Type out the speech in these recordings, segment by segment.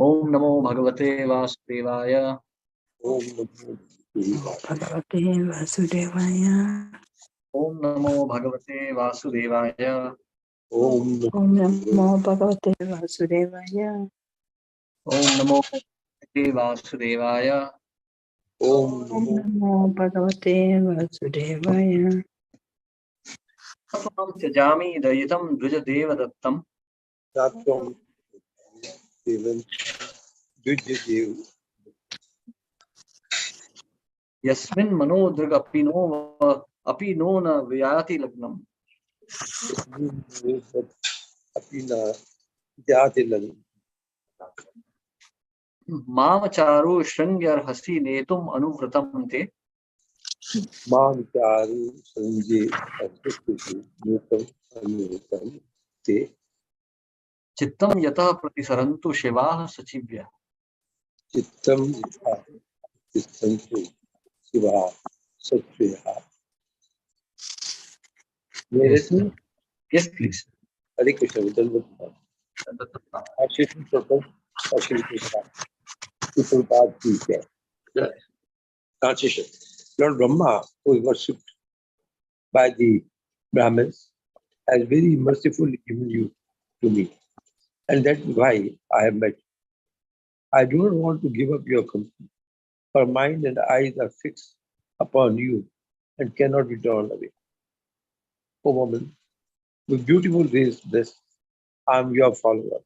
ओम नमो भगवते वासुदेवाय। ओम नमो भगवते वासुदेवाय। ओम नमो भगवते वासुदेवाय। ओम ओम नमो भगवते वासुदेवाय। ओम नमो भगवते वासुदेवाय। ओम ओम नमो भगवते वासुदेवाय। तत्त्वं त्यजामि दयितं द्विजदेवदत्तं। तत्त्वं देवं द्विजदेव यस्मिन् मनोदृग् अपि नो न व्याति लग्नम्। अपि न जाति लगी मामचारु शृङ्ग्यर्हसि नेतुम् अनुव्रतं ते। मां चारु संजय अस्ति नूतम अनुतम ते चित्तं यतः प्रतिसरन्तु शिवाः सचिव्यः। चित्तम यथा चित्तं तु शिवा सत्वया मेरे Yes, yes, please. हरे कृष्ण दंडवत आशीष प्रकट आशीष प्रकट की है translation. Lord Brahma, who is worshipped by the Brahmins, has very mercifully given you to me. And that's why I have met you. I do not want to give up your company, for mind and eyes are fixed upon you and cannot be drawn away. O woman, with beautiful race blessed, I am your follower.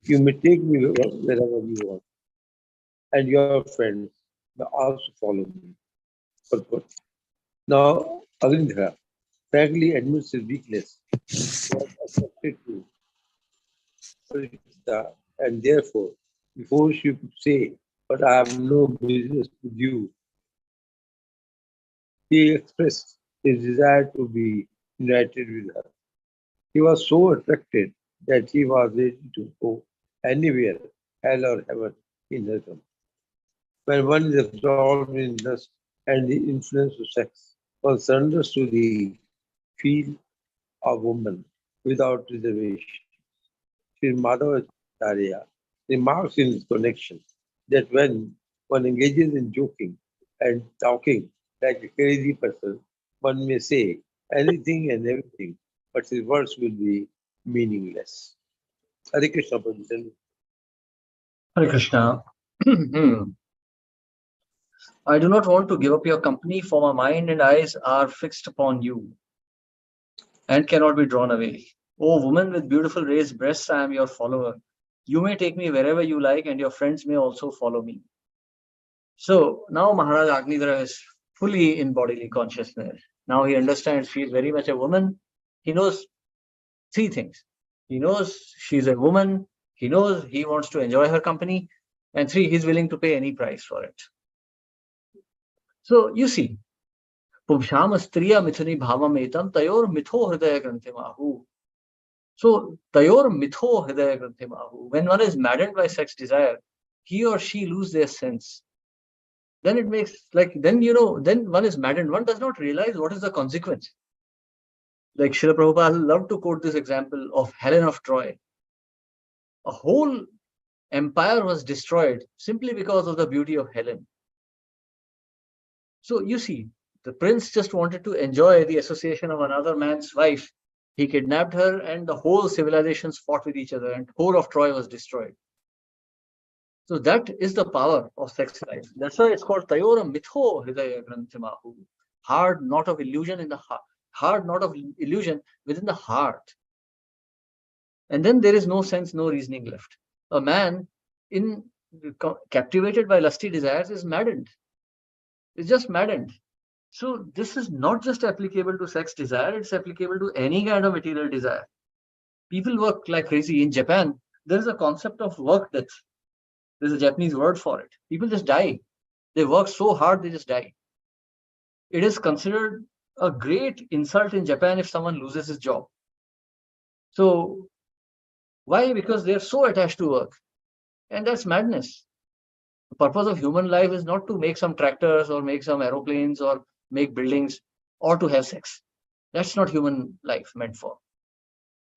You may take me wherever you want, and your friends may also follow me. Purport. Now, Avindra frankly admits his weakness. He was attracted to Parikshita, and therefore, before she could say, "But I have no business with you," he expressed his desire to be united with her. He was so attracted that he was ready to go anywhere, hell or heaven, in her company. When one is absorbed in lust and the influence of sex, one surrenders to the feel of woman without reservation. Sri Madhavacharya remarks in his connection that when one engages in joking and talking like a crazy person, one may say anything and everything, but his words will be meaningless. Hare Krishna, Prabhupada. Hare Krishna. I do not want to give up your company, for my mind and eyes are fixed upon you and cannot be drawn away. O woman with beautiful raised breasts, I am your follower. You may take me wherever you like, and your friends may also follow me. So now Maharaj Agnidhara is fully in bodily consciousness. Now he understands she is very much a woman. He knows three things. He knows she's a woman. He knows he wants to enjoy her company. And three, he's willing to pay any price for it. So you see, Pumsham Striya Mithuni Bhavam Etam Tayor Mitho Hridaya Grantimahu. So Tayor Mitho Hridaya Grantimahu. When one is maddened by sex desire, he or she lose their sense. Then it makes then one is maddened. One does not realize what is the consequence. Like Srila Prabhupada loved to quote this example of Helen of Troy. A whole empire was destroyed simply because of the beauty of Helen. So you see, the prince just wanted to enjoy the association of another man's wife. He kidnapped her and the whole civilizations fought with each other and whole of Troy was destroyed. So that is the power of sex life. That's why it's called Tayora Mitho Hridaya Grantimahu. Hard knot of illusion in the heart. Hard knot of illusion within the heart. And then there is no sense, no reasoning left. A man captivated by lusty desires is maddened. It's just maddened. So this is not just applicable to sex desire, it's applicable to any kind of material desire. People work like crazy. In Japan, there is a concept of work death. There's a Japanese word for it. People just die. They work so hard, they just die. It is considered a great insult in Japan if someone loses his job. So why? Because they're so attached to work. And that's madness. The purpose of human life is not to make some tractors or make some aeroplanes or make buildings or to have sex. That's not human life meant for.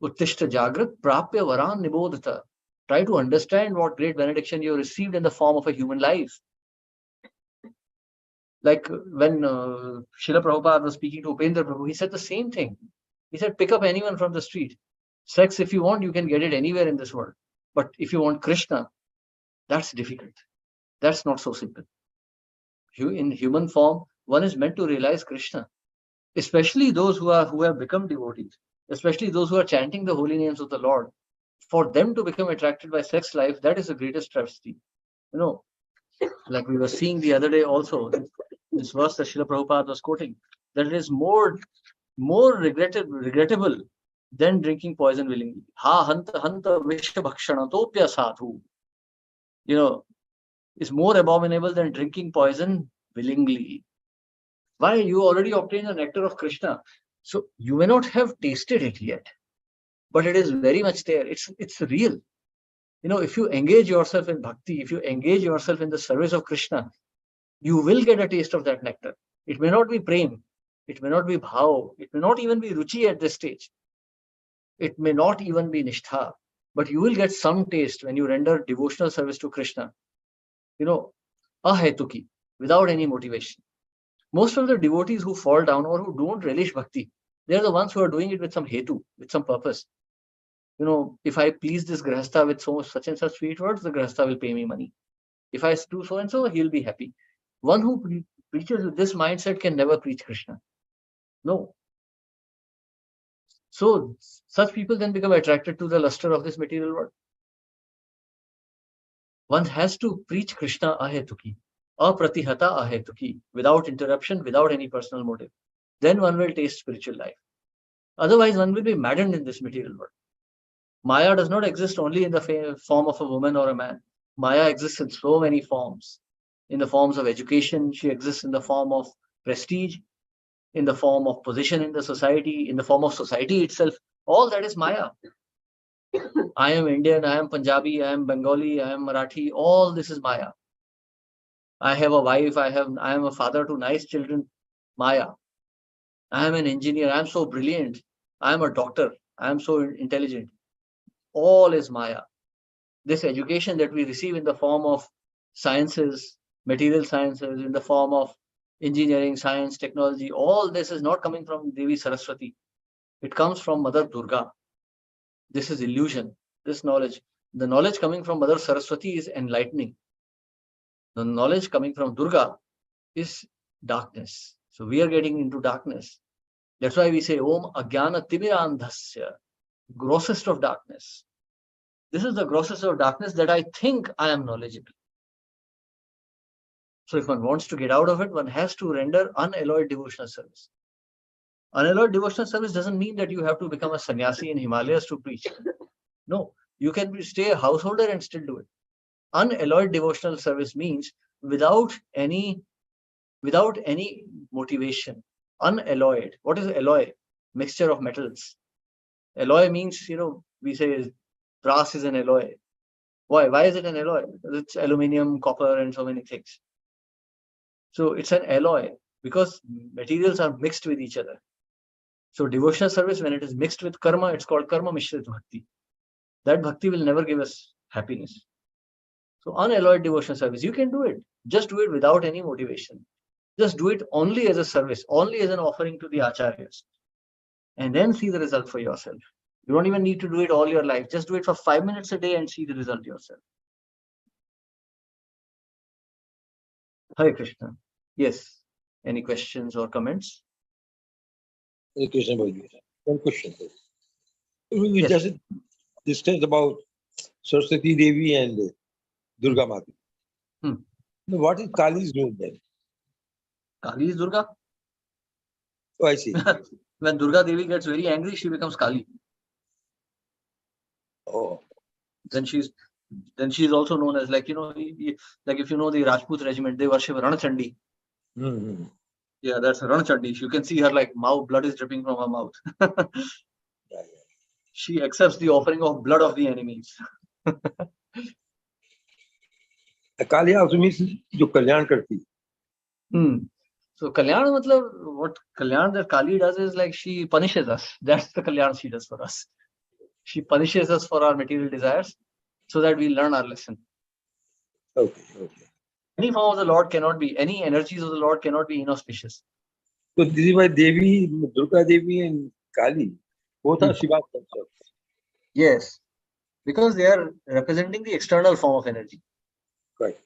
Uttishta Jagrat Prapya Varan Nibodhita. Try to understand what great benediction you received in the form of a human life. Like when Srila Prabhupada was speaking to Upendra Prabhu, he said the same thing. He said, pick up anyone from the street. Sex, if you want, you can get it anywhere in this world. But if you want Krishna, that's difficult. That's not so simple. In human form, one is meant to realize Krishna, especially those who have become devotees, especially those who are chanting the holy names of the Lord. For them to become attracted by sex life, that is the greatest travesty. You know, like we were seeing the other day also, this verse that Srila Prabhupada was quoting, that it is more regrettable than drinking poison willingly. Ha hanta hanta vishabhakshana topya sadhu. You know, is more abominable than drinking poison willingly. Why? You already obtained the nectar of Krishna. So you may not have tasted it yet, but it is very much there. It's real. You know, if you engage yourself in bhakti, if you engage yourself in the service of Krishna, you will get a taste of that nectar. It may not be prem, it may not be bhav, it may not even be ruchi at this stage. It may not even be nishtha, but you will get some taste when you render devotional service to Krishna. You know, ahetuki, without any motivation. Most of the devotees who fall down or who don't relish bhakti, they're the ones who are doing it with some hetu, with some purpose. You know, if I please this grahastha with such and such sweet words, the grahastha will pay me money. If I do so and so, he'll be happy. One who preaches with this mindset can never preach Krishna. No. So such people then become attracted to the luster of this material world. One has to preach Krishna ahetuki, apratihata ahetuki, without interruption, without any personal motive. Then one will taste spiritual life. Otherwise, one will be maddened in this material world. Maya does not exist only in the form of a woman or a man. Maya exists in so many forms. In the forms of education, she exists in the form of prestige, in the form of position in the society, in the form of society itself. All that is Maya. I am Indian, I am Punjabi, I am Bengali, I am Marathi. All this is Maya. I have a wife, I am a father to nice children. Maya. I am an engineer, I am so brilliant. I am a doctor, I am so intelligent. All is Maya. This education that we receive in the form of sciences, material sciences, in the form of engineering, science, technology, all this is not coming from Devi Saraswati. It comes from Mother Durga. This is illusion, this knowledge. The knowledge coming from Mother Saraswati is enlightening. The knowledge coming from Durga is darkness. So we are getting into darkness. That's why we say Om Ajnana Timirandhasya, grossest of darkness. This is the grossest of darkness that I think I am knowledgeable. So if one wants to get out of it, one has to render unalloyed devotional service. Unalloyed devotional service doesn't mean that you have to become a sannyasi in Himalayas to preach. No, you can stay a householder and still do it. Unalloyed devotional service means without any motivation. Unalloyed. What is alloy? Mixture of metals. Alloy means, we say brass is an alloy. Why? Why is it an alloy? Because it's aluminium, copper, and so many things. So it's an alloy because materials are mixed with each other. So devotional service, when it is mixed with karma, it's called karma mishrit bhakti. That bhakti will never give us happiness. So unalloyed devotional service, you can do it. Just do it without any motivation. Just do it only as a service, only as an offering to the acharyas. And then see the result for yourself. You don't even need to do it all your life. Just do it for 5 minutes a day and see the result yourself. Hare Krishna. Yes. Any questions or comments? Hare Krishna, one question. We Yes. just discussed about Saraswati Devi and Durga Mata. What is Kali's role then? Kali is Durga. Oh, I see. When Durga Devi gets very angry, she becomes Kali. Oh, Then she's also known as, like if you know the Rajput regiment, they worship Ranachandi. mm-hmm. Yeah, that's Ranachandi. You can see her like blood is dripping from her mouth. Yeah. She accepts the offering of blood of the enemies. Kali also means jo kalyan karti. So Kalyan, what Kalyan that Kali does is like she punishes us. That's the Kalyan she does for us. She punishes us for our material desires so that we learn our lesson. Okay, okay. Any form of the Lord cannot be, any energies of the Lord cannot be inauspicious. So this is why Devi, Durga Devi and Kali, both are Hmm. Shiva concepts. Yes, because they are representing the external form of energy. Correct.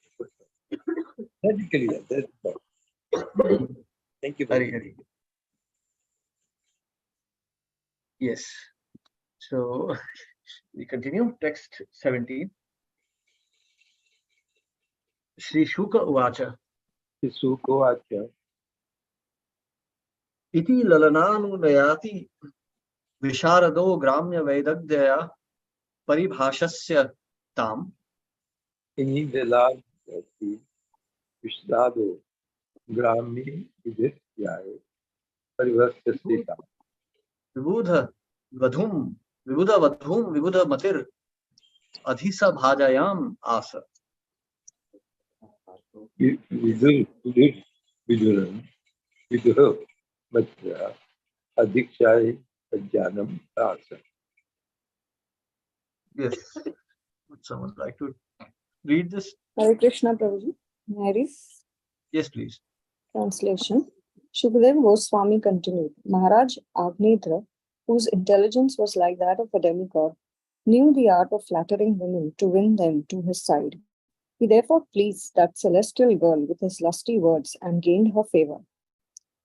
That's clear. That's right. Thank you very Hari much. Hari. Yes. So we continue. Text 17. Shri Shuka Uvacha. Sukovacha. Iti lalananunayati visharado gramya vaidagdaya paribhashasya tam. In the last Vishrado Grami Vidyaye Parivastasita. Vibudha vadhum, vibudha vadhum, vibudha matir adhisa bhajayam asa. Vidur, Viduram, Vidur, Matra, Adhikshay, Ajjanam, Asa. Yes. Would someone like to read this? Hare Krishna Prabhuji. May I read? Yes, please. Translation. Shukadeva Goswami continued. Maharaj Agnidra, whose intelligence was like that of a demigod, knew the art of flattering women to win them to his side. He therefore pleased that celestial girl with his lusty words and gained her favor.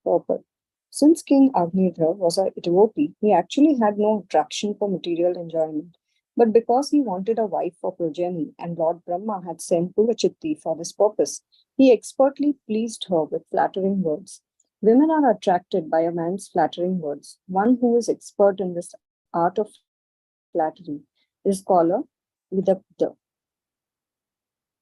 Purport. Since King Agnidra was a devotee, he actually had no attraction for material enjoyment. But because he wanted a wife for progeny and Lord Brahma had sent Purvachitti for this purpose, he expertly pleased her with flattering words. Women are attracted by a man's flattering words. One who is expert in this art of flattery is called a vidagdha.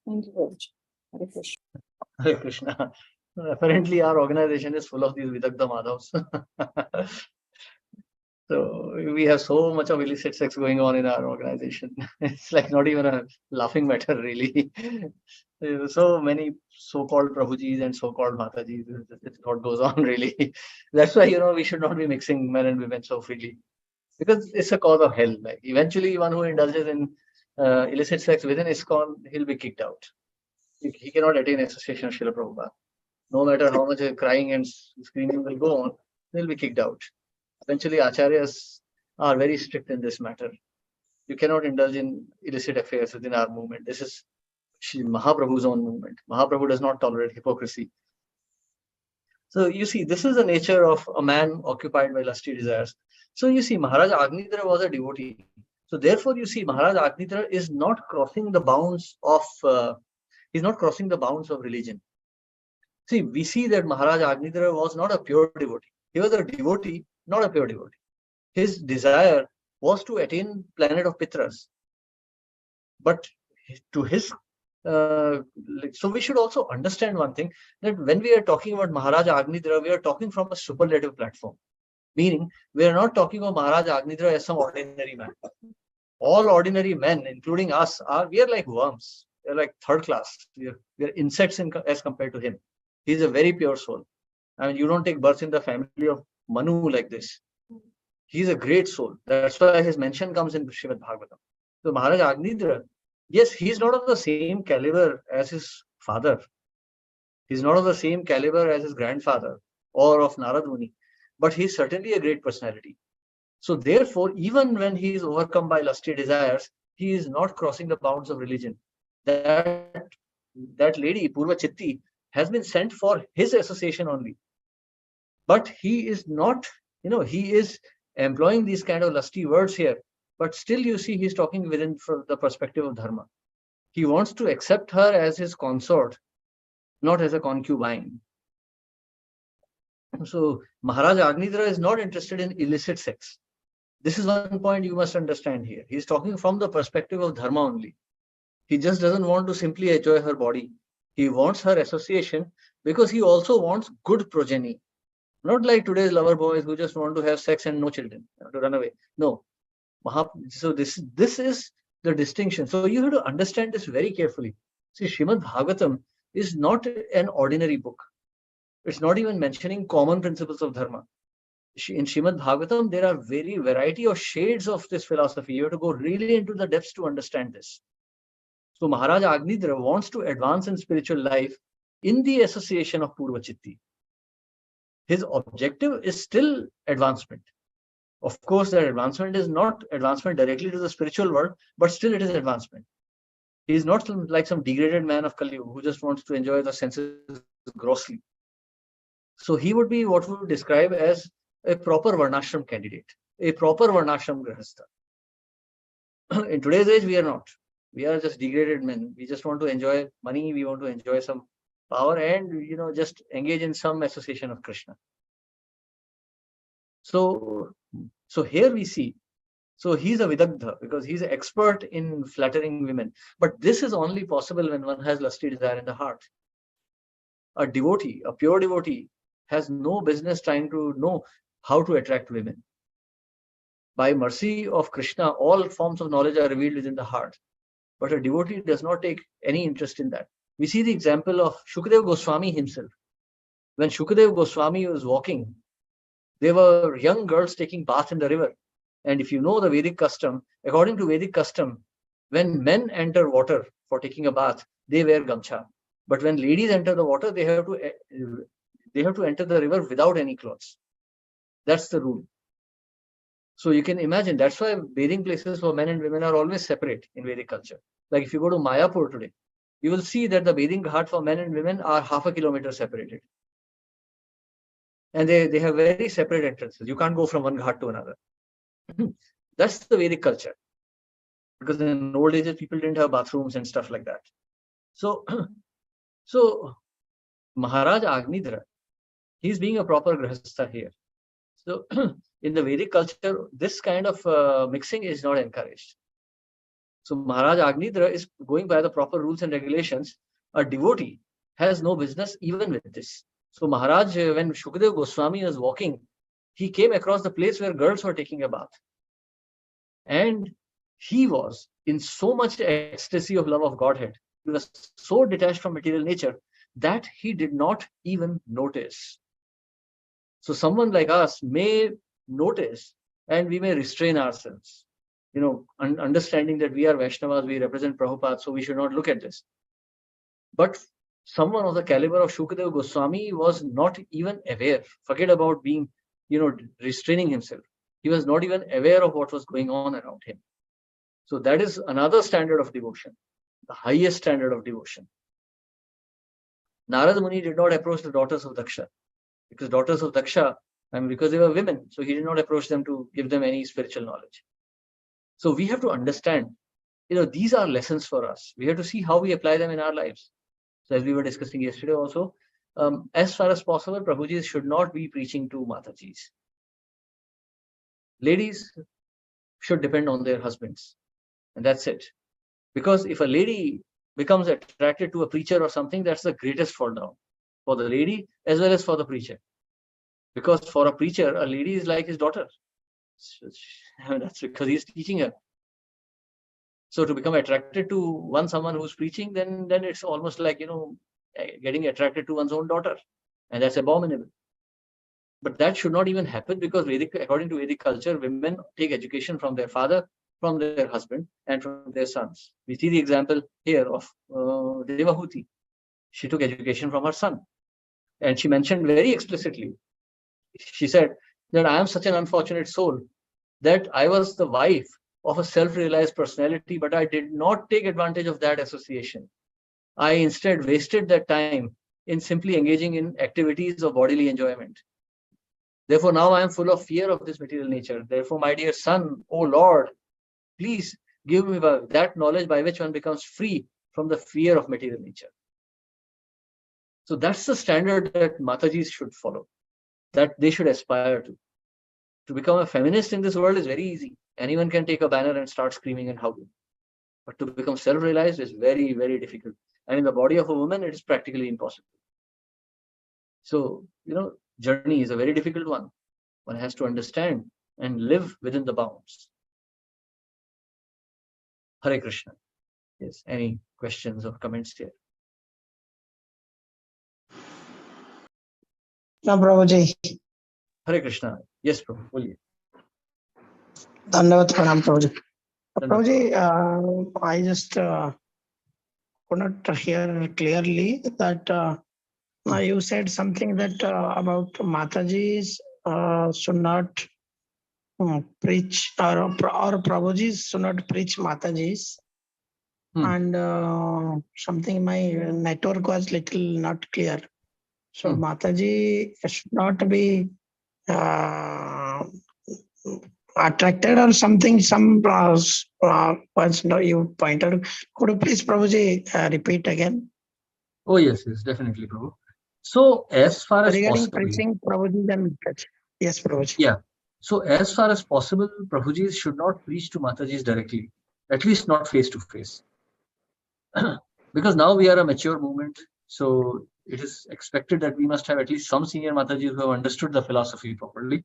Thank you very much. Hare Krishna. Hare Krishna. Apparently, our organization is full of these Vidagdha Madhavs. So we have so much of illicit sex going on in our organization. It's like not even a laughing matter, really. There are so many so-called Prabhujis and so-called Matajis. It's what goes on, really. That's why, we should not be mixing men and women so freely. Because it's a cause of hell. Like eventually, one who indulges in illicit sex within ISKCON, he'll be kicked out. He cannot attain association of Srila Prabhupada. No matter how much crying and screaming will go on, they'll be kicked out. Eventually, acharyas are very strict in this matter. You cannot indulge in illicit affairs within our movement. This is Mahaprabhu's own movement. Mahaprabhu does not tolerate hypocrisy. So you see, this is the nature of a man occupied by lusty desires. So you see, Maharaj Agnidra was a devotee. So therefore, you see, Maharaj Agnidra is not crossing the bounds of religion. See, we see that Maharaj Agnidra was not a pure devotee. He was a devotee, not a pure devotee. His desire was to attain planet of Pitras. But to his, so we should also understand one thing, that when we are talking about Maharaj Agnidra, we are talking from a superlative platform. Meaning, we are not talking of Maharaj Agnidra as some ordinary man. All ordinary men, including us, we are like worms. We are like third class. We are insects as compared to him. He is a very pure soul. I mean, you don't take birth in the family of Manu like this. He's a great soul. That's why his mention comes in Srimad Bhagavatam. So Maharaj Agnidra, yes, he's not of the same caliber as his father. He's not of the same caliber as his grandfather or of Narad Muni, but he's certainly a great personality. So therefore, even when he is overcome by lusty desires, he is not crossing the bounds of religion. That lady, Purvachitti, has been sent for his association only. But he is not, he is employing these kind of lusty words here. But still, you see, he's talking within the perspective of dharma. He wants to accept her as his consort, not as a concubine. So Maharaj Agnidra is not interested in illicit sex. This is one point you must understand here. He's talking from the perspective of dharma only. He just doesn't want to simply enjoy her body. He wants her association because he also wants good progeny. Not like today's lover boys who just want to have sex and no children, to run away. No. So this is the distinction. So you have to understand this very carefully. See, Srimad Bhagavatam is not an ordinary book. It's not even mentioning common principles of dharma. In Srimad Bhagavatam, there are variety of shades of this philosophy. You have to go really into the depths to understand this. So Maharaj Agnidra wants to advance in spiritual life in the association of Purva Chitti. His objective is still advancement. Of course, that advancement is not advancement directly to the spiritual world, but still it is advancement. He is not like some degraded man of Kali who just wants to enjoy the senses grossly. So he would be what we would describe as a proper Varnashram candidate, a proper Varnashram Grihastha. In today's age, we are not. We are just degraded men. We just want to enjoy money. We want to enjoy some power and, just engage in some association of Krishna. So here we see, so he's a Vidagdha because he's an expert in flattering women. But this is only possible when one has lusty desire in the heart. A devotee, a pure devotee, has no business trying to know how to attract women. By mercy of Krishna, all forms of knowledge are revealed within the heart. But a devotee does not take any interest in that. We see the example of Shukadeva Goswami himself. When Shukadeva Goswami was walking, there were young girls taking bath in the river. And if you know the Vedic custom, according to Vedic custom, when men enter water for taking a bath, they wear gamcha. But when ladies enter the water, they have to enter the river without any clothes. That's the rule. So you can imagine, that's why bathing places for men and women are always separate in Vedic culture. Like if you go to Mayapur today, you will see that the bathing ghat for men and women are half a kilometer separated. And they have very separate entrances. You can't go from one ghat to another. That's the Vedic culture. Because in old ages, people didn't have bathrooms and stuff like that. So Maharaj Agnidra, he's being a proper grihastha here. So in the Vedic culture, this kind of mixing is not encouraged. So Maharaj Agnidra is going by the proper rules and regulations. A devotee has no business even with this. So Maharaj, when Shukadeva Goswami was walking, he came across the place where girls were taking a bath. And he was in so much ecstasy of love of Godhead. He was so detached from material nature that he did not even notice. So someone like us may notice and we may restrain ourselves, understanding that we are Vaishnavas, we represent Prabhupada, so we should not look at this. But someone of the caliber of Shukadeva Goswami was not even aware. Forget about being, restraining himself. He was not even aware of what was going on around him. So that is another standard of devotion, the highest standard of devotion. Narada Muni did not approach the daughters of Daksha, because daughters of Daksha, because they were women, so he did not approach them to give them any spiritual knowledge. So we have to understand, these are lessons for us. We have to see how we apply them in our lives. So as we were discussing yesterday also, as far as possible, Prabhuji should not be preaching to Matajis. Ladies should depend on their husbands. And that's it. Because if a lady becomes attracted to a preacher or something, that's the greatest fall down for the lady as well as for the preacher. Because for a preacher, a lady is like his daughter. That's because he's teaching her. So to become attracted to someone who's preaching, then it's almost like, getting attracted to one's own daughter. And that's abominable. But that should not even happen because according to Vedic culture, women take education from their father, from their husband, and from their sons. We see the example here of Devahuti. She took education from her son. And she mentioned very explicitly, she said that I am such an unfortunate soul that I was the wife of a self-realized personality, but I did not take advantage of that association. I instead wasted that time in simply engaging in activities of bodily enjoyment. Therefore, now I am full of fear of this material nature. Therefore, my dear son, O Lord, please give me that knowledge by which one becomes free from the fear of material nature. So that's the standard that Matajis should follow, that they should aspire to. To become a feminist in this world is very easy. Anyone can take a banner and start screaming and howling. But to become self-realized is very, very difficult. And in the body of a woman, it is practically impossible. So, journey is a very difficult one. One has to understand and live within the bounds. Hare Krishna. Yes, any questions or comments here? No, Prabhuji. Hare Krishna. Yes, Prabhu. Boliye. Dhanyavad Pranam, Prabhuji. Dhanyavad. Prabhuji, I just could not hear clearly that you said something that about Matajis should not preach or Prabhujis should not preach Matajis. And something my network was little not clear. So Mataji should not be attracted or something, some once no, you pointed. Could you please, Prabhuji, repeat again? Oh, yes, definitely, Prabhu. So, as far as Regarding possible, preaching, Prabhuji, then yes, Prabhuji. yeah. So, as far as possible, Prabhujis should not preach to Matajis directly, at least not face to face. Because now we are a mature movement, so it is expected that we must have at least some senior Matajis who have understood the philosophy properly.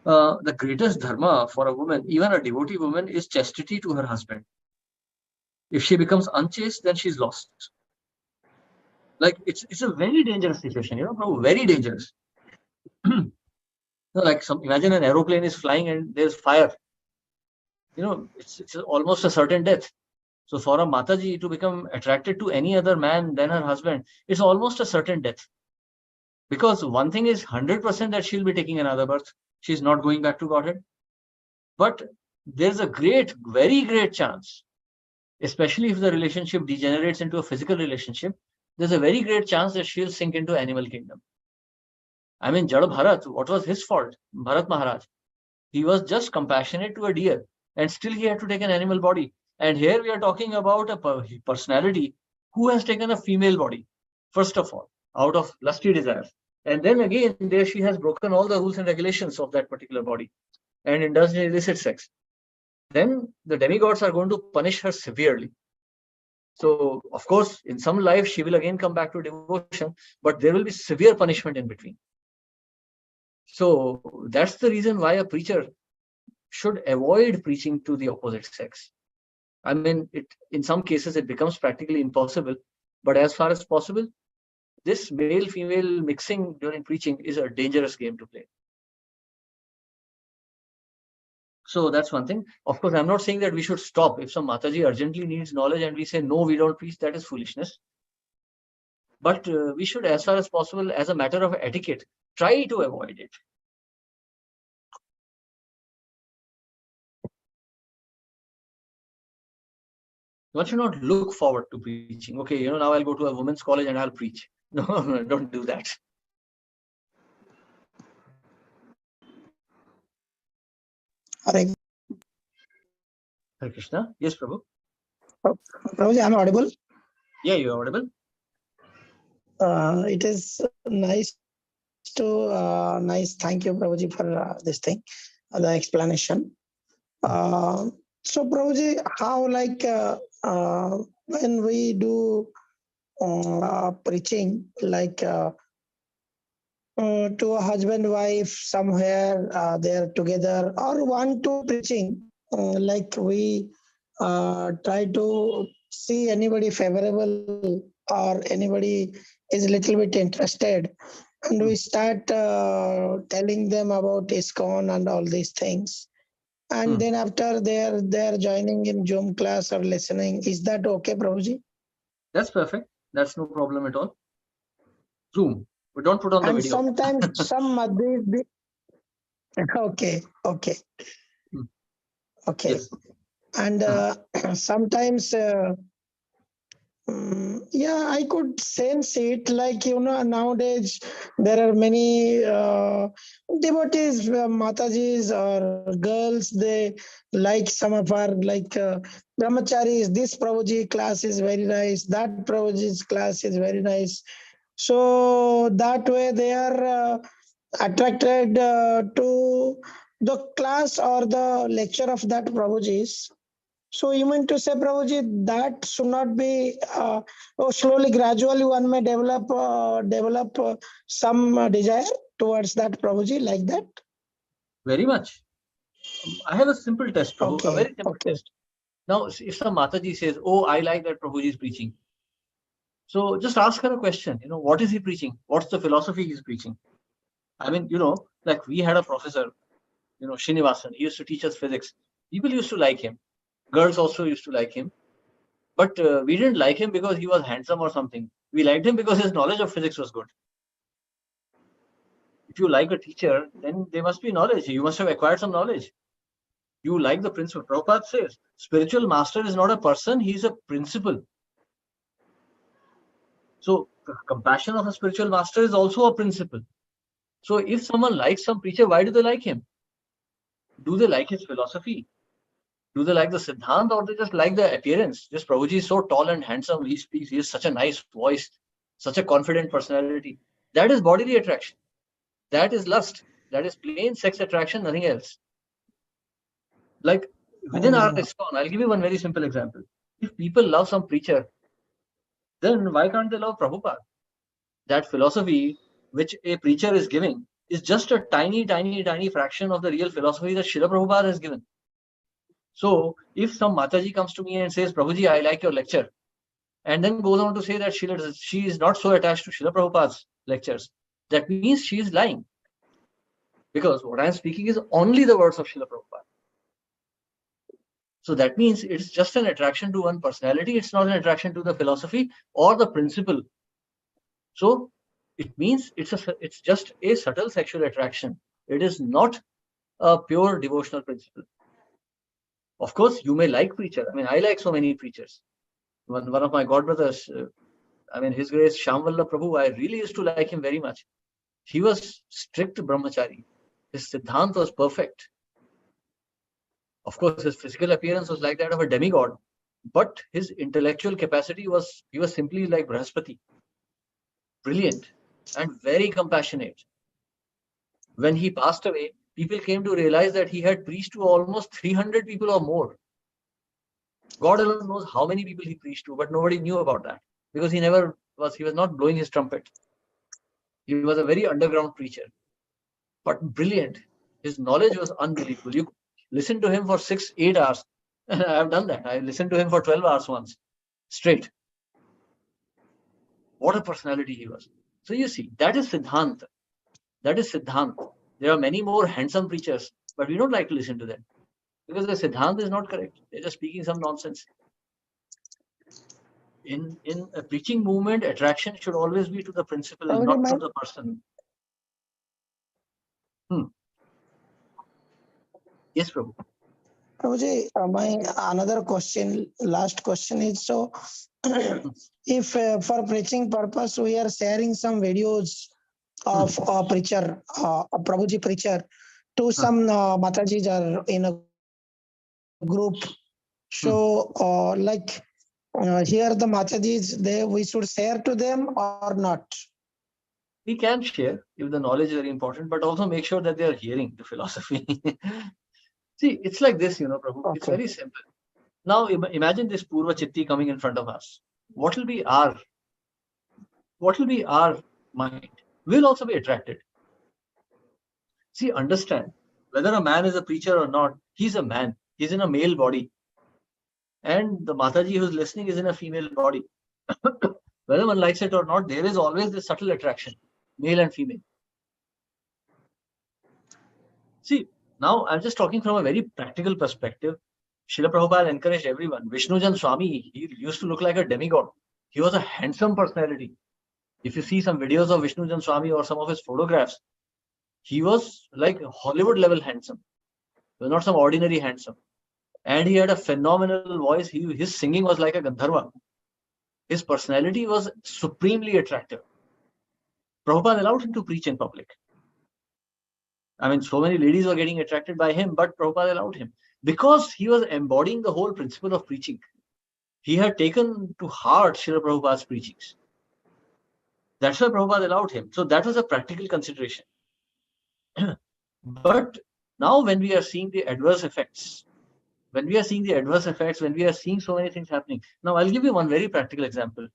The greatest dharma for a woman, even a devotee woman, is chastity to her husband. If she becomes unchaste, then she's lost. Like it's a very dangerous situation, very dangerous. Like imagine an aeroplane is flying and there's fire. It's almost a certain death. So for a Mataji to become attracted to any other man than her husband, it's almost a certain death. Because one thing is 100% that she'll be taking another birth. She's not going back to Godhead. But there's a very great chance, especially if the relationship degenerates into a physical relationship, there's a very great chance that she'll sink into animal kingdom. I mean, Jada Bharat, what was his fault? Bharat Maharaj. He was just compassionate to a deer and still he had to take an animal body. And here we are talking about a personality who has taken a female body, first of all, out of lusty desires. And then again, there she has broken all the rules and regulations of that particular body and indulged in illicit sex. Then the demigods are going to punish her severely. So, of course, in some life, she will again come back to devotion, but there will be severe punishment in between. So, that's the reason why a preacher should avoid preaching to the opposite sex. I mean, in some cases, it becomes practically impossible. But as far as possible, this male-female mixing during preaching is a dangerous game to play. So that's one thing. Of course, I'm not saying that we should stop. If some Mataji urgently needs knowledge and we say, no, we don't preach, that is foolishness. But we should, as far as possible, as a matter of etiquette, try to avoid it. One should not look forward to preaching. Okay, now I'll go to a women's college and I'll preach. No, don't do that. Hare Krishna. Yes, Prabhu. Prabhuji, I'm audible? Yeah, you're audible. It is nice Thank you, Prabhuji, for this thing, the explanation. So, Prabhuji, how when we do preaching, to a husband, wife, somewhere they're together, or one to preaching, we try to see anybody favorable or anybody is a little bit interested, and we start telling them about ISKCON and all these things. And then after they're joining in Zoom class or listening. Is that okay, Prabhuji? That's perfect. That's no problem at all. Zoom. But don't put on the video. Sometimes some Madhis. Okay. Yes. And sometimes, I could sense it. Nowadays there are many devotees, Matajis or girls. They like some of our brahmacharis. This Prabhuji class is very nice. That Prabhuji's class is very nice. So that way they are attracted to the class or the lecture of that Prabhuji's. So you mean to say, Prabhuji, that should not be slowly, gradually one may develop some desire towards that Prabhuji like that? Very much. I have a simple test, Prabhu. Okay. A very simple test. Now, if some Mataji says, oh, I like that Prabhuji is preaching. So just ask her a question. What is he preaching? What's the philosophy he's preaching? I mean, like we had a professor, Srinivasan. He used to teach us physics. People used to like him. Girls also used to like him. But we didn't like him because he was handsome or something. We liked him because his knowledge of physics was good. If you like a teacher, then there must be knowledge. You must have acquired some knowledge. You like the principle. Prabhupada says, spiritual master is not a person, he is a principle. So the compassion of a spiritual master is also a principle. So if someone likes some preacher, why do they like him? Do they like his philosophy? Do they like the Siddhanta, or they just like the appearance? This Prabhuji is so tall and handsome, he speaks, he has such a nice voice, such a confident personality. That is bodily attraction. That is lust. That is plain sex attraction, nothing else. Like within our ISKCON, I'll give you one very simple example. If people love some preacher, then why can't they love Prabhupada? That philosophy which a preacher is giving is just a tiny, tiny, tiny fraction of the real philosophy that Srila Prabhupada has given. So if some Mataji comes to me and says, Prabhuji, I like your lecture, and then goes on to say that she is not so attached to Srila Prabhupada's lectures, that means she is lying. Because what I am speaking is only the words of Srila Prabhupada. So that means it's just an attraction to one personality. It's not an attraction to the philosophy or the principle. So it means it's just a subtle sexual attraction. It is not a pure devotional principle. Of course, you may like preacher. I mean, I like so many preachers. One of my godbrothers, His Grace Shyamvallabh Prabhu, I really used to like him very much. He was strict brahmachari. His Siddhanta was perfect. Of course, his physical appearance was like that of a demigod, but his intellectual capacity was, he was simply like Brahaspati. Brilliant and very compassionate. When he passed away, people came to realize that he had preached to almost 300 people or more. God alone knows how many people he preached to, but nobody knew about that because he was not blowing his trumpet. He was a very underground preacher, but brilliant. His knowledge was unbelievable. You listen to him for 6-8 hours. I have done that. I listened to him for 12 hours once, straight. What a personality he was. So you see, that is Siddhanta. That is Siddhanta. There are many more handsome preachers, but we don't like to listen to them because the Siddhanta is not correct. They're just speaking some nonsense. In a preaching movement, attraction should always be to the principle, not to the person. Yes, Prabhu. Prabhuji, my another question, last question is, so if for preaching purpose we are sharing some videos of a preacher, a Prabhuji preacher, to some Matajis or in a group, so here the Matajis, we should share to them or not? We can share if the knowledge is very important, but also make sure that they are hearing the philosophy. See, it's like this, Prabhu. Okay. It's very simple. Now, imagine this Purva Chitti coming in front of us. What will be our mind? We'll also be attracted. See, understand, whether a man is a preacher or not, he's a man. He's in a male body. And the Mataji who's listening is in a female body. Whether one likes it or not, there is always this subtle attraction, male and female. See, now I'm just talking from a very practical perspective. Srila Prabhupada encouraged everyone. Vishnujan Swami, he used to look like a demigod. He was a handsome personality. If you see some videos of Vishnujan Swami or some of his photographs, he was like Hollywood level handsome. He was not some ordinary handsome. And he had a phenomenal voice. His singing was like a Gandharva. His personality was supremely attractive. Prabhupada allowed him to preach in public. So many ladies were getting attracted by him, but Prabhupada allowed him because he was embodying the whole principle of preaching. He had taken to heart Srila Prabhupada's preachings. That's why Prabhupada allowed him. So that was a practical consideration. But now when we are seeing the adverse effects, when we are seeing so many things happening. Now I'll give you one very practical example.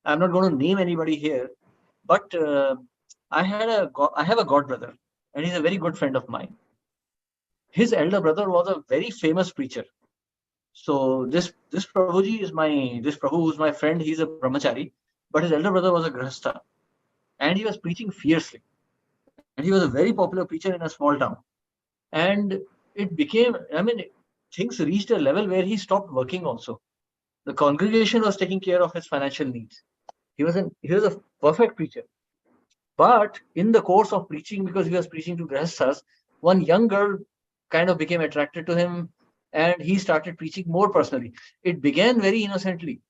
I'm not going to name anybody here, but I have a godbrother, and he's a very good friend of mine. His elder brother was a very famous preacher. So this Prabhuji is this Prabhu who's my friend, he's a brahmachari, but his elder brother was a grahastha, and he was preaching fiercely. And he was a very popular preacher in a small town. And it became, things reached a level where he stopped working also. The congregation was taking care of his financial needs. He was a perfect preacher. But in the course of preaching, because he was preaching to grahasthas, one young girl kind of became attracted to him, and he started preaching more personally. It began very innocently.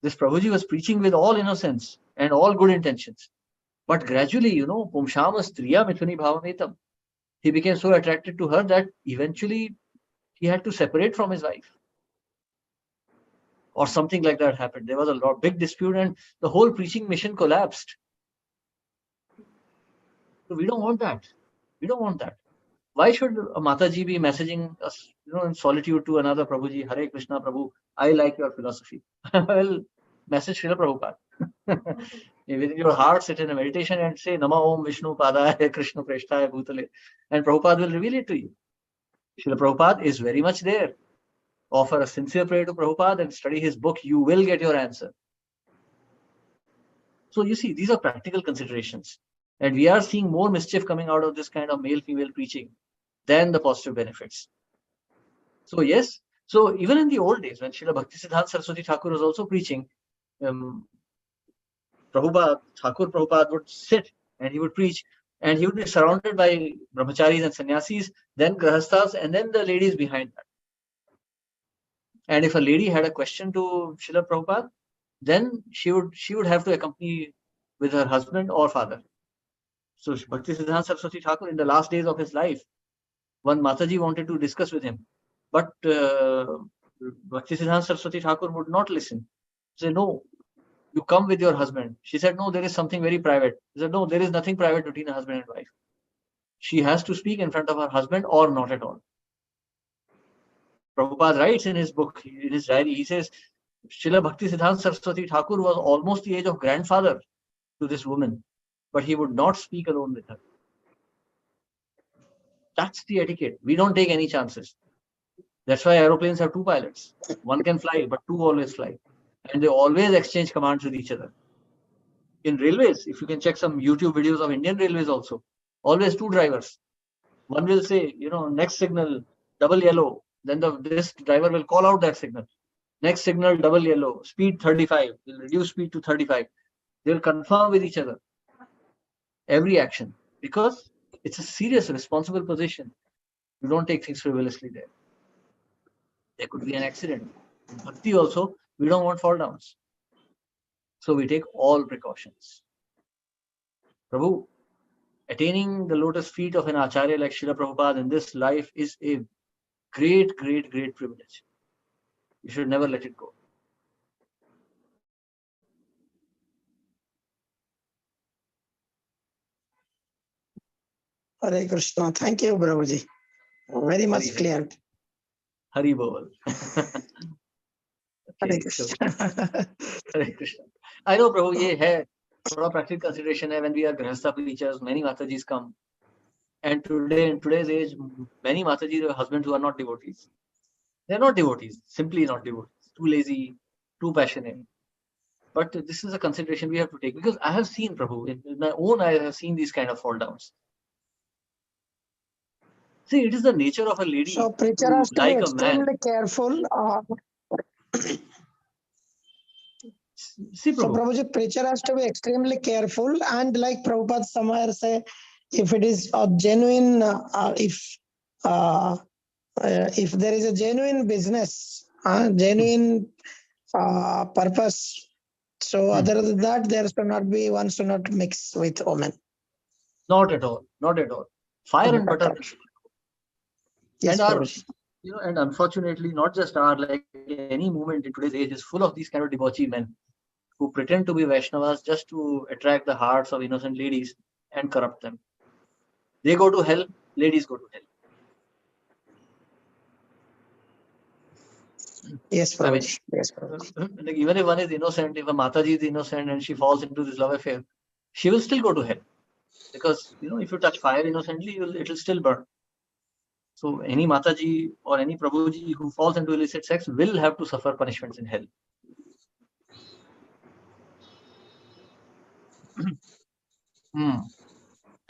This Prabhuji was preaching with all innocence and all good intentions. But gradually, Pumshama Striya Mithuni Bhavametam, he became so attracted to her that eventually he had to separate from his wife. Or something like that happened. There was a big dispute, and the whole preaching mission collapsed. So we don't want that. We don't want that. Why should a Mataji be messaging us, in solitude to another Prabhuji, Hare Krishna Prabhu, I like your philosophy. Well, message Srila Prabhupada. Within your heart, sit in a meditation and say, Nama Om Vishnu Padaya Krishna Preshtaya Bhutale. And Prabhupada will reveal it to you. Srila Prabhupada is very much there. Offer a sincere prayer to Prabhupada and study his book. You will get your answer. So you see, these are practical considerations. And we are seeing more mischief coming out of this kind of male-female preaching than the positive benefits. So yes, so even in the old days, when Srila Bhaktisiddhanta Saraswati Thakur was also preaching, Thakur Prabhupada would sit and he would preach, and he would be surrounded by brahmacharis and sannyasis, then grahasthas, and then the ladies behind that. And if a lady had a question to Srila Prabhupada, then she would have to accompany with her husband or father. So Bhaktisiddhanta Saraswati Thakur, in the last days of his life, one Mataji wanted to discuss with him, but Bhaktisiddhanta Saraswati Thakur would not listen. He said, no, you come with your husband. She said, no, there is something very private. He said, no, there is nothing private between a husband and wife. She has to speak in front of her husband or not at all. Prabhupada writes in his book, in his diary, he says, Srila Bhaktisiddhanta Saraswati Thakur was almost the age of grandfather to this woman, but he would not speak alone with her. That's the etiquette. We don't take any chances. That's why aeroplanes have two pilots. One can fly, but two always fly. And they always exchange commands with each other. In railways, if you can check some YouTube videos of Indian Railways also, always two drivers. One will say, next signal, double yellow. Then this driver will call out that signal. Next signal, double yellow, speed 35. We'll reduce speed to 35. They'll confirm with each other every action, because it's a serious, responsible position. You don't take things frivolously there. There could be an accident. In Bhakti also, we don't want fall downs. So we take all precautions. Prabhu, attaining the lotus feet of an Acharya like Srila Prabhupada in this life is a great, great, great privilege. You should never let it go. Hare Krishna. Thank you, Prabhuji. Very much Hari clear. Hari Bol. Hare Krishna. Hare Krishna. I know, Prabhu, ye hai thoda practical consideration hai. When we are grahastha preachers, many Matajis come. And today, in today's age, many Matajis have husbands who are not devotees. They're not devotees, simply not devotees. Too lazy, too passionate. But this is a consideration we have to take, because I have seen, Prabhu, in my own eyes, I have seen these kind of fall downs. See, it is the nature of a lady So preacher to has to be like a man. extremely careful. See, So Prabhu, Prabhuji, preacher has to be extremely careful, and like Prabhupada somewhere say, if it is a genuine, if there is a genuine business, genuine purpose, so other than that, there should not be, one should not mix with women. not at all, not at all. Fire and butter. Yes, And our, Prabhuji. and unfortunately, not just our, like any movement in today's age is full of these kind of debauchee men who pretend to be Vaishnavas just to attract the hearts of innocent ladies and corrupt them. They go to hell, ladies go to hell. Yes, I mean, Prabhuji. Yes, Prabhuji. like even if one is innocent, if a Mataji is innocent and she falls into this love affair, she will still go to hell. Because, if you touch fire innocently, it will still burn. So any Mataji or any Prabhuji who falls into illicit sex will have to suffer punishments in hell.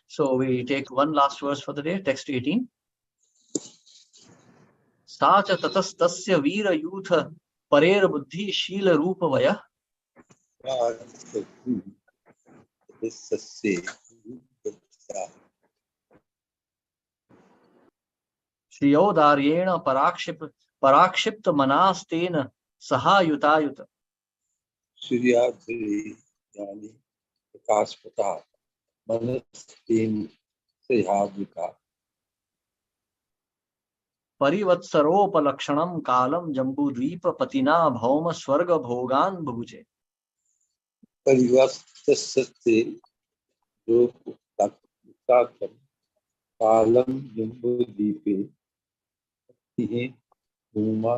So we take one last verse for the day, text 18. Sacha tatastasya veera yutha parer buddhi shila rupa vaya श्रियोदार्येण पराक्षिप्त मनास्तेन सहायुतायुत Suryadhari Yani Prakaspata Manastin Sahavika परिवत्सरोपलक्षणं कालं जम्बूद्वीप पतिना भौम स्वर्ग भोगान बुभुजे. Parivastasate Rupatakam Kalam Jambudvipe Tihe Bhuma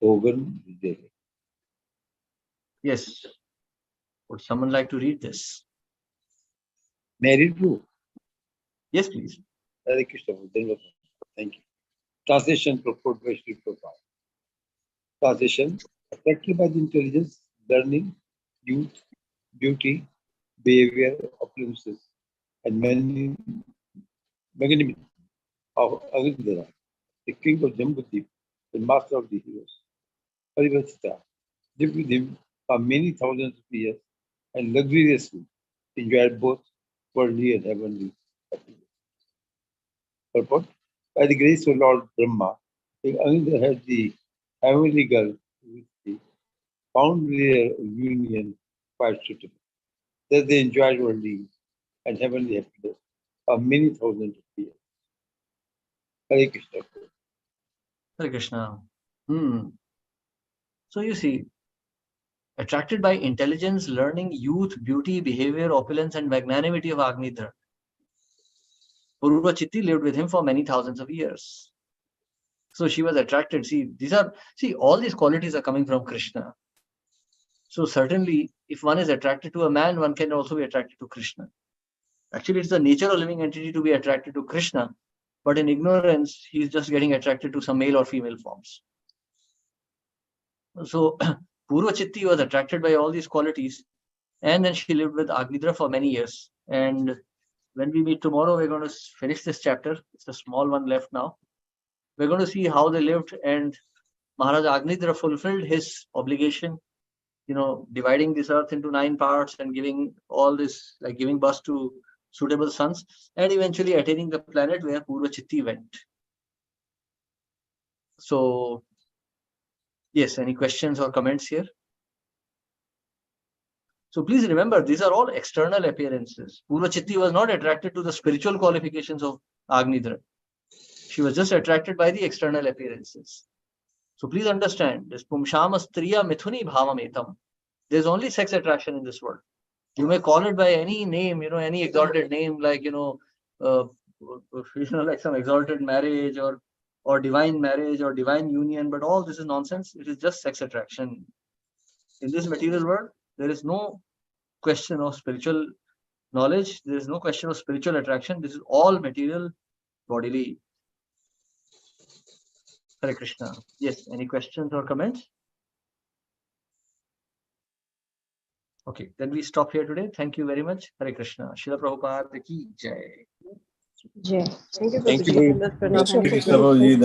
Hogan Vijay. Yes. Would someone like to read this? Married too. Yes, please. Hare Krishna. Thank you. Translation purport by Sri Prabhupada. Translation: attracted by the intelligence, learning, youth, beauty, behavior, opulences, and magnanimity of Agindara, the king of Jambudvip, the master of the heroes, Parivasita, lived with him for many thousands of years and luxuriously enjoyed both worldly and heavenly happiness. Purport: by the grace of Lord Brahma, King Agindra had the heavenly girl with the found their union quite suitable. Thus they enjoyed worldly and heavenly happiness for many thousands of years. Hare Krishna. Hare Krishna. So you see, attracted by intelligence, learning, youth, beauty, behavior, opulence, and magnanimity of Agnidhar, Purva Chitti lived with him for many thousands of years. So she was attracted. All these qualities are coming from Krishna. So certainly, if one is attracted to a man, one can also be attracted to Krishna. Actually, it's the nature of living entity to be attracted to Krishna, but in ignorance, he's just getting attracted to some male or female forms. So Purva Chitti was attracted by all these qualities, and then she lived with Agnidra for many years. And when we meet tomorrow, we're going to finish this chapter. It's a small one left now. We're going to see how they lived, and Maharaj Agnidra fulfilled his obligation, dividing this earth into 9 parts and giving all this, like giving birth to suitable sons, and eventually attaining the planet where Purva Chitti went. So, yes, any questions or comments here? So please remember, these are all external appearances. Purva Chitti was not attracted to the spiritual qualifications of Agnidra. She was just attracted by the external appearances. So please understand, this Pumshama Striya Mithuni Bhavametam. There's only sex attraction in this world. You may call it by any name, any exalted name, like, like some exalted marriage or divine marriage or divine union, but all this is nonsense. It is just sex attraction. In this material world, there is no question of spiritual knowledge. There is no question of spiritual attraction. This is all material, bodily. Hare Krishna. Yes, any questions or comments? Okay, then we stop here today. Thank you very much. Hare Krishna. Srila Prabhupada ki jai. Jai. Thank you, Thank you Prabhuji. very much. Thank you. Prabhuji.